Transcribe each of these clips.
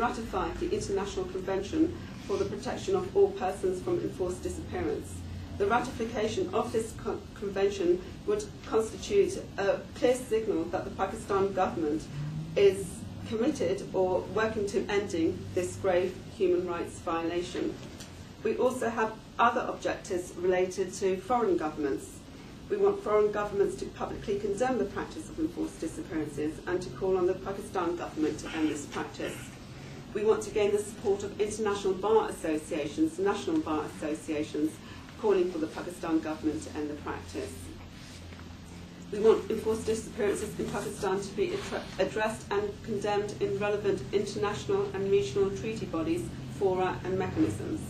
ratify the International Convention for the Protection of All Persons from Enforced Disappearance. The ratification of this convention would constitute a clear signal that the Pakistan government is committed or working to ending this grave human rights violation. We also have other objectives related to foreign governments. We want foreign governments to publicly condemn the practice of enforced disappearances and to call on the Pakistan government to end this practice. We want to gain the support of international bar associations, national bar associations, calling for the Pakistan government to end the practice. We want enforced disappearances in Pakistan to be addressed and condemned in relevant international and regional treaty bodies, fora and mechanisms.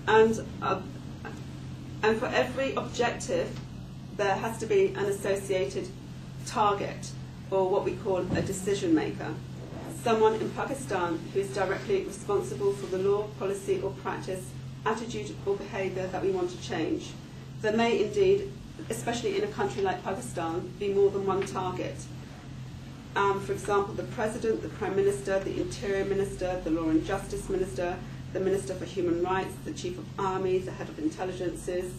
And for every objective, there has to be an associated target, or what we call a decision maker. Someone in Pakistan who is directly responsible for the law, policy or practice, attitude or behaviour that we want to change. There may indeed, especially in a country like Pakistan, be more than one target. For example, the President, the Prime Minister, the Interior Minister, the Law and Justice Minister, the Minister for Human Rights, the Chief of Army, the Head of Intelligences.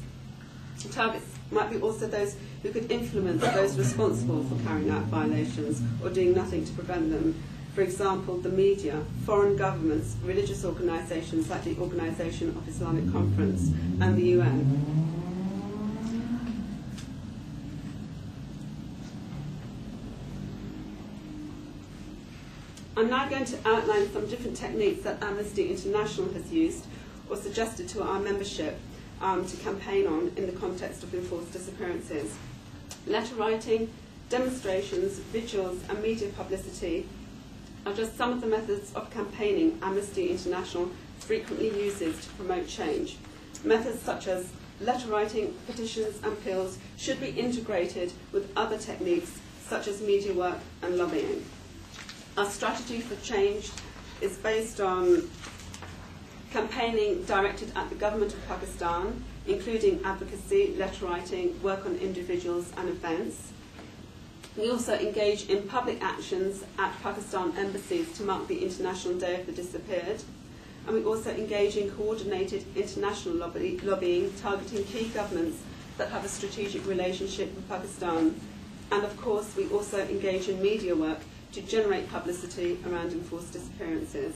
The targets might be also those who could influence those responsible for carrying out violations or doing nothing to prevent them. For example, the media, foreign governments, religious organisations like the Organisation of Islamic Conference and the UN. I'm now going to outline some different techniques that Amnesty International has used or suggested to our membership to campaign on in the context of enforced disappearances. Letter writing, demonstrations, vigils and media publicity are just some of the methods of campaigning Amnesty International frequently uses to promote change. Methods such as letter writing, petitions and appeals should be integrated with other techniques such as media work and lobbying. Our strategy for change is based on campaigning directed at the government of Pakistan, including advocacy, letter writing, work on individuals and events. We also engage in public actions at Pakistan embassies to mark the International Day of the Disappeared. And we also engage in coordinated international lobbying targeting key governments that have a strategic relationship with Pakistan. And of course, we also engage in media work to generate publicity around enforced disappearances.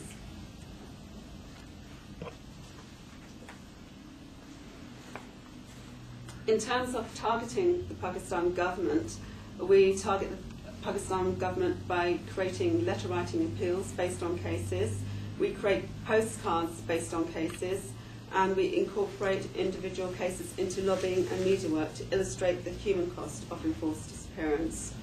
In terms of targeting the Pakistan government, we target the Pakistan government by creating letter writing appeals based on cases. We create postcards based on cases, and we incorporate individual cases into lobbying and media work to illustrate the human cost of enforced disappearance.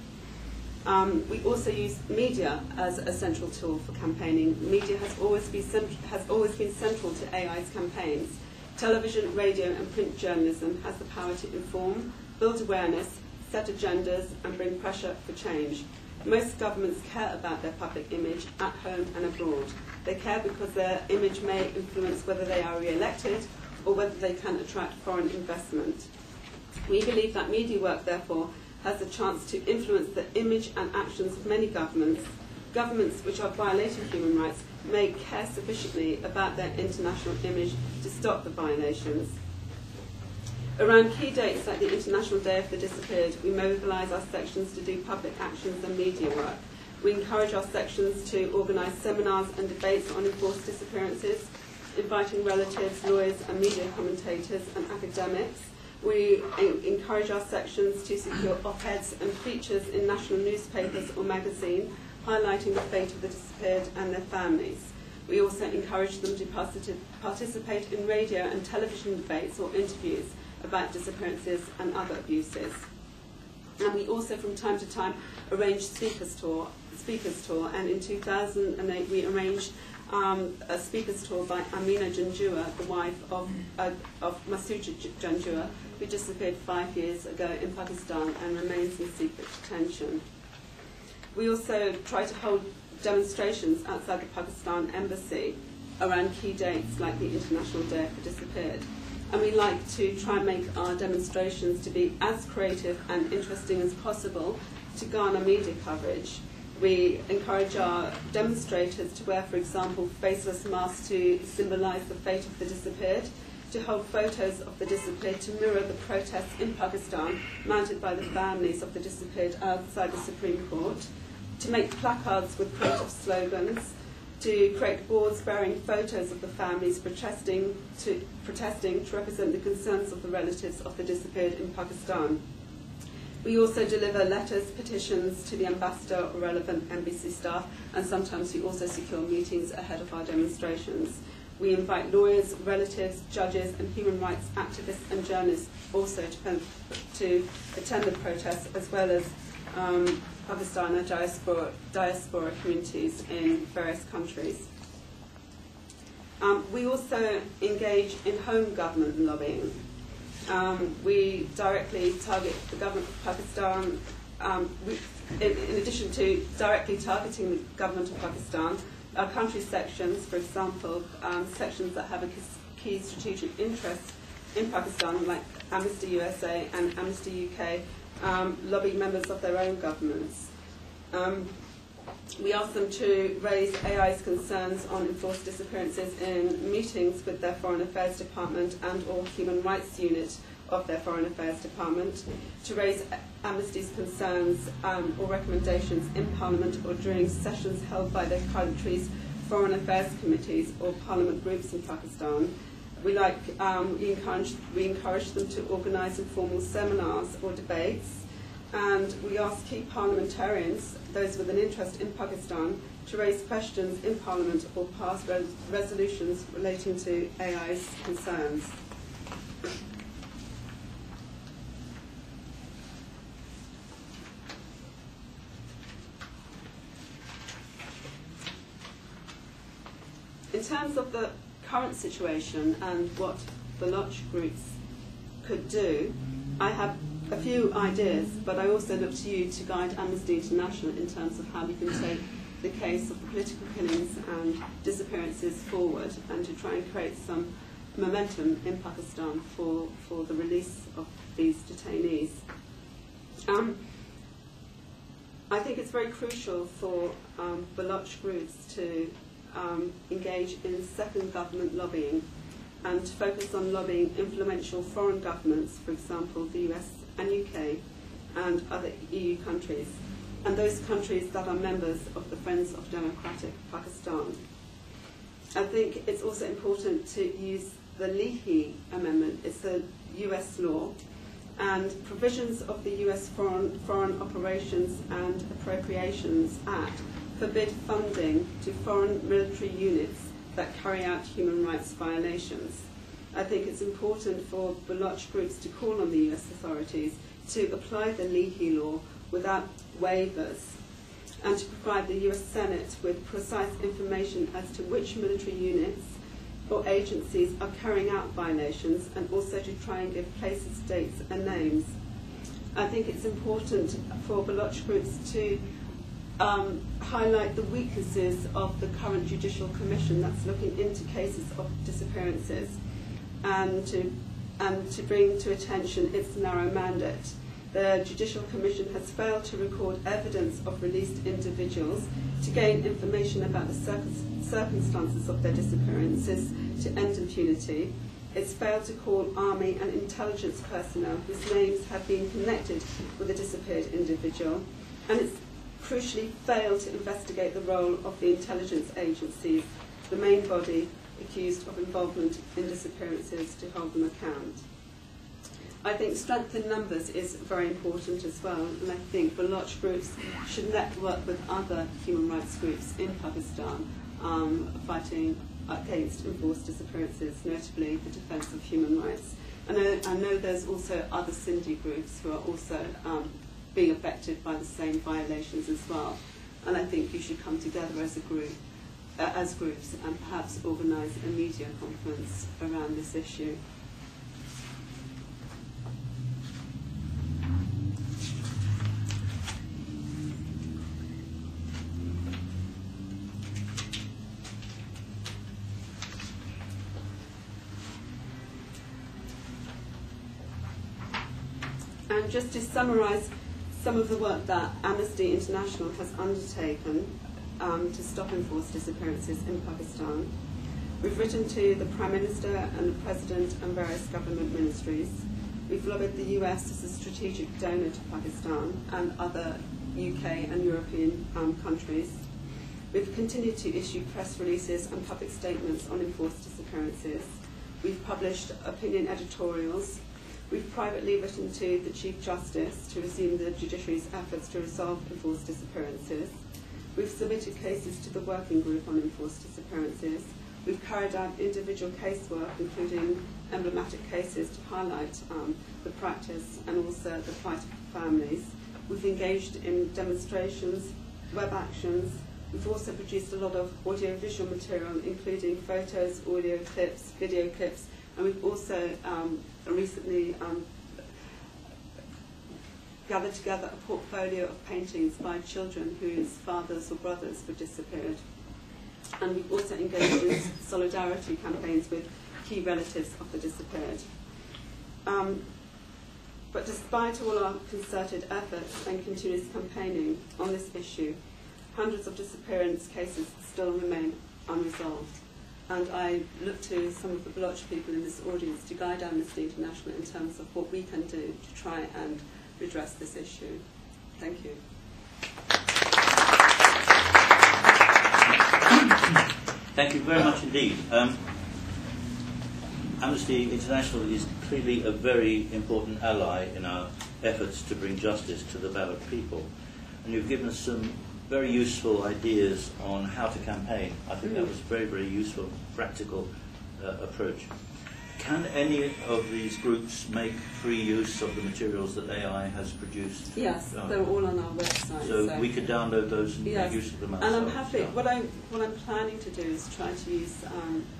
We also use media as a central tool for campaigning. Media has always been central to AI's campaigns. Television, radio and print journalism has the power to inform, build awareness, set agendas and bring pressure for change. Most governments care about their public image at home and abroad. They care because their image may influence whether they are re-elected or whether they can attract foreign investment. We believe that media work, therefore, has the chance to influence the image and actions of many governments. Governments which are violating human rights may care sufficiently about their international image to stop the violations. Around key dates like the International Day of the Disappeared, we mobilise our sections to do public actions and media work. We encourage our sections to organise seminars and debates on enforced disappearances, inviting relatives, lawyers and media commentators and academics. We encourage our sections to secure op-eds and features in national newspapers or magazines, highlighting the fate of the disappeared and their families. We also encourage them to participate in radio and television debates or interviews about disappearances and other abuses. And we also from time to time arrange speakers tour, and in 2008 we arranged a speakers tour by Amina Janjua, the wife of Masood Janjua, who disappeared 5 years ago in Pakistan and remains in secret detention. We also try to hold demonstrations outside the Pakistan embassy around key dates like the International Day of the Disappeared. And we like to try and make our demonstrations to be as creative and interesting as possible to garner media coverage. We encourage our demonstrators to wear, for example, faceless masks to symbolise the fate of the disappeared, to hold photos of the disappeared to mirror the protests in Pakistan mounted by the families of the disappeared outside the Supreme Court, to make placards with protest slogans, to create boards bearing photos of the families protesting to represent the concerns of the relatives of the disappeared in Pakistan. We also deliver letters, petitions to the ambassador or relevant embassy staff, and sometimes we also secure meetings ahead of our demonstrations. We invite lawyers, relatives, judges, and human rights activists and journalists also to attend the protests, as well as Pakistani diaspora communities in various countries. We also engage in home government lobbying. We directly target the government of Pakistan. In addition to directly targeting the government of Pakistan, our country sections, for example, sections that have a key strategic interest in Pakistan, like Amnesty USA and Amnesty UK, lobby members of their own governments. We ask them to raise AI's concerns on enforced disappearances in meetings with their Foreign Affairs Department and or Human Rights Unit of their Foreign Affairs Department, to raise Amnesty's concerns or recommendations in Parliament or during sessions held by their country's Foreign Affairs Committees or Parliament groups in Pakistan. We encourage them to organise informal seminars or debates, and we ask key parliamentarians, those with an interest in Pakistan, to raise questions in Parliament or pass resolutions relating to AI's concerns. In terms of the current situation and what Baloch groups could do, I have a few ideas, but I also look to you to guide Amnesty International in terms of how we can take the case of the political killings and disappearances forward, and to try and create some momentum in Pakistan for the release of these detainees. I think it's very crucial for Baloch groups to engage in second government lobbying and to focus on lobbying influential foreign governments, for example the US and UK and other EU countries, and those countries that are members of the Friends of Democratic Pakistan. I think it's also important to use the Leahy Amendment. It's a US law, and provisions of the US Foreign Operations and Appropriations Act forbid funding to foreign military units that carry out human rights violations. I think it's important for Baloch groups to call on the US authorities to apply the Leahy law without waivers, and to provide the US Senate with precise information as to which military units or agencies are carrying out violations, and also to try and give places, dates and names. I think it's important for Baloch groups to highlight the weaknesses of the current Judicial Commission that's looking into cases of disappearances, and to bring to attention its narrow mandate. The Judicial Commission has failed to record evidence of released individuals, to gain information about the circumstances of their disappearances, to end impunity. It's failed to call army and intelligence personnel whose names have been connected with a disappeared individual, and it's crucially failed to investigate the role of the intelligence agencies, the main body accused of involvement in disappearances, to hold them account. I think strength in numbers is very important as well, and I think Baloch groups should network with other human rights groups in Pakistan fighting against enforced disappearances, notably the Defence of Human Rights. I know there's also other Sindhi groups who are also being affected by the same violations as well, and I think you should come together as a group, as groups, and perhaps organise a media conference around this issue. And just to summarise some of the work that Amnesty International has undertaken to stop enforced disappearances in Pakistan. We've written to the Prime Minister and the President and various government ministries. We've lobbied the US as a strategic donor to Pakistan and other UK and European countries. We've continued to issue press releases and public statements on enforced disappearances. We've published opinion editorials. We've privately written to the Chief Justice to resume the judiciary's efforts to resolve enforced disappearances. We've submitted cases to the Working Group on Enforced Disappearances. We've carried out individual casework, including emblematic cases to highlight the practice and also the plight of families. We've engaged in demonstrations, web actions. We've also produced a lot of audio-visual material, including photos, audio clips, video clips, and we've also recently gathered together a portfolio of paintings by children whose fathers or brothers were disappeared. And we've also engaged in solidarity campaigns with key relatives of the disappeared. But despite all our concerted efforts and continuous campaigning on this issue, hundreds of disappearance cases still remain unresolved. And I look to some of the Baloch people in this audience to guide Amnesty International in terms of what we can do to try and redress this issue. Thank you. Thank you very much indeed. Amnesty International is clearly a very important ally in our efforts to bring justice to the Baloch people. And you've given us some very useful ideas on how to campaign. I think that was a very, very useful, practical approach. Can any of these groups make free use of the materials that AI has produced? Yes, they're all on our website. So we could download those and yes, make use of them and ourselves. I'm happy. What I'm planning to do is try to use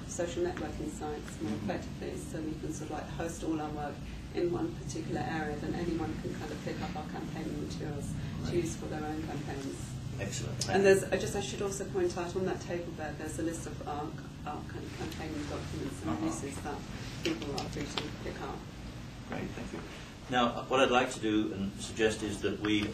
social networking sites more effectively, so we can sort of like host all our work in one particular area. Then anyone can kind of pick up our campaigning materials to use for their own campaigns. Excellent. And there's, I should also point out on that table there, there's a list of our kind of campaigning documents and uses that people are free to pick up. Great, thank you. Now, what I'd like to do and suggest is that we